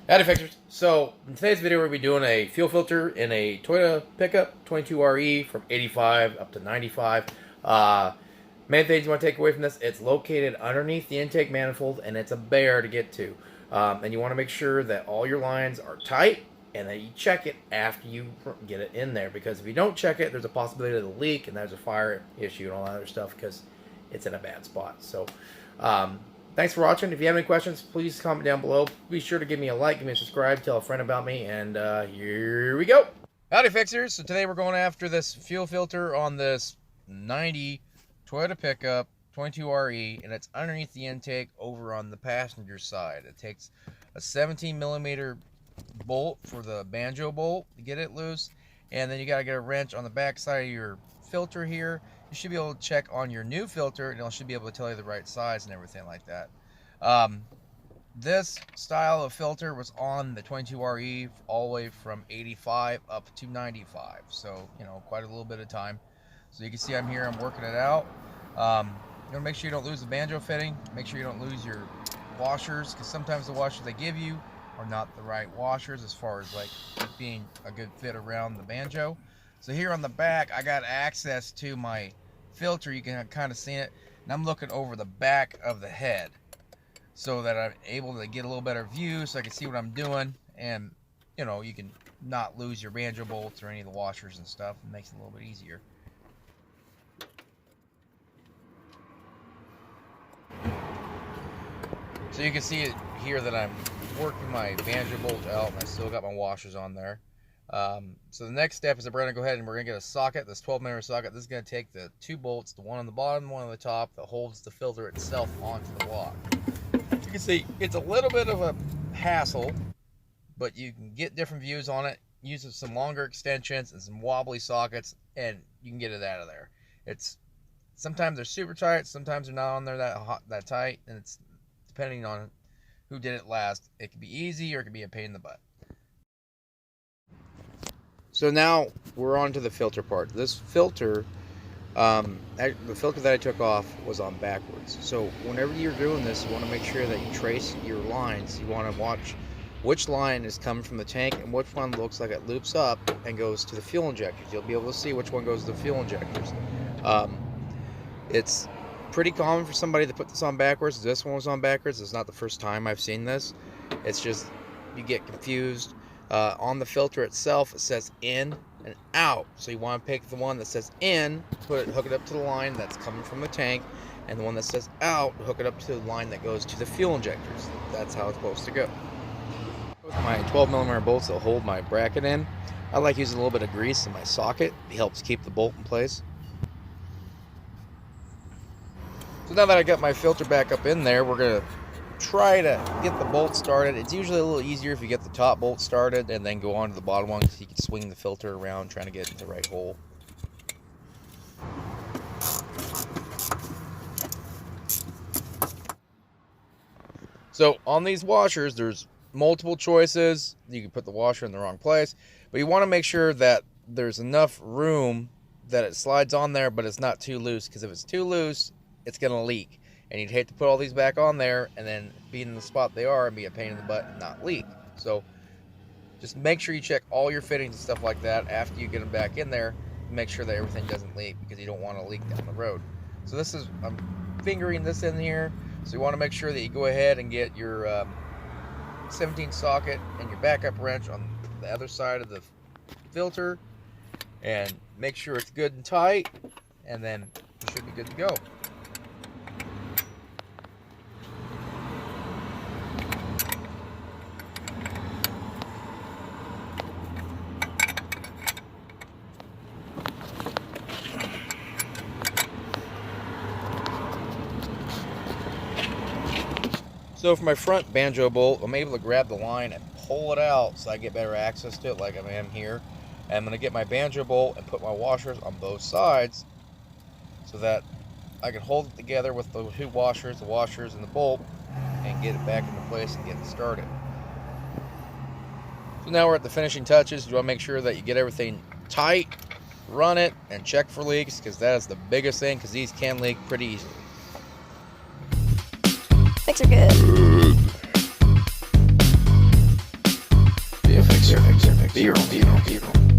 Howdy fixers. So in today's video we're going to be doing a fuel filter in a Toyota pickup 22RE from 85 up to 95. Main things you want to take away from this, it's located underneath the intake manifold and it's a bear to get to. And you want to make sure that all your lines are tight and that you check it after you get it in there, because if you don't check it, there's a possibility of a leak and there's a fire issue and all that other stuff because it's in a bad spot. So thanks for watching. If you have any questions, please comment down below. Be sure to give me a like, give me a subscribe, tell a friend about me, and here we go. Howdy fixers. So today we're going after this fuel filter on this 90 Toyota pickup 22RE, and it's underneath the intake over on the passenger side. It takes a 17mm bolt for the banjo bolt to get it loose, and then you got to get a wrench on the back side of your filter here. You should be able to check on your new filter and it should be able to tell you the right size and everything like that. This style of filter was on the 22RE all the way from 85 up to 95, so you know, quite a little bit of time. So you can see I'm here, I'm working it out. You want to make sure you don't lose the banjo fitting, make sure you don't lose your washers, because sometimes the washers they give you are not the right washers as far as like being a good fit around the banjo. So here on the back I got access to my filter. You can kind of see it, and I'm looking over the back of the head so that I'm able to get a little better view so I can see what I'm doing, and you know, you can not lose your banjo bolts or any of the washers and stuff. It makes it a little bit easier. So you can see it here that I'm working my banjo bolt out and I still got my washers on there. So the next step is that we're going to go ahead and we're going to get a socket, this 12mm socket. This is going to take the two bolts, the one on the bottom, one on the top, that holds the filter itself onto the block. You can see it's a little bit of a hassle, but you can get different views on it using some longer extensions and some wobbly sockets, and you can get it out of there. It's sometimes they're super tight, sometimes they're not on there that tight, and it's depending on who did it last. It can be easy or it can be a pain in the butt. So now we're on to the filter part. This filter, the filter that I took off was on backwards. So whenever you're doing this, you want to make sure that you trace your lines. You want to watch which line is coming from the tank and which one looks like it loops up and goes to the fuel injectors. You'll be able to see which one goes to the fuel injectors. It's pretty common for somebody to put this on backwards. This one was on backwards. It's not the first time I've seen this. It's just you get confused. On the filter itself it says in and out, so you want to pick the one that says in, hook it up to the line that's coming from the tank, and the one that says out, hook it up to the line that goes to the fuel injectors. That's how it's supposed to go. With my 12mm bolts that hold my bracket in, I like using a little bit of grease in my socket. It helps keep the bolt in place. So now that I got my filter back up in there, we're going to try to get the bolt started. It's usually a little easier if you get the top bolt started and then go on to the bottom one, because you can swing the filter around trying to get it in the right hole. So on these washers, there's multiple choices. You can put the washer in the wrong place, but you want to make sure that there's enough room that it slides on there, but it's not too loose, because if it's too loose, it's going to leak. And you'd hate to put all these back on there and then be in the spot they are and be a pain in the butt and not leak. So just make sure you check all your fittings and stuff like that after you get them back in there. Make sure that everything doesn't leak, because you don't want to leak down the road. So this is, I'm fingering this in here. So you want to make sure that you go ahead and get your 17 socket and your backup wrench on the other side of the filter, and make sure it's good and tight, and then you should be good to go. So for my front banjo bolt, I'm able to grab the line and pull it out so I get better access to it, like I am here. And I'm going to get my banjo bolt and put my washers on both sides so that I can hold it together with the two washers, and the bolt, and get it back into place and get it started. So now we're at the finishing touches. You want to make sure that you get everything tight, run it, and check for leaks, because that is the biggest thing, because these can leak pretty easily. Legs are good. picture. Be your own people.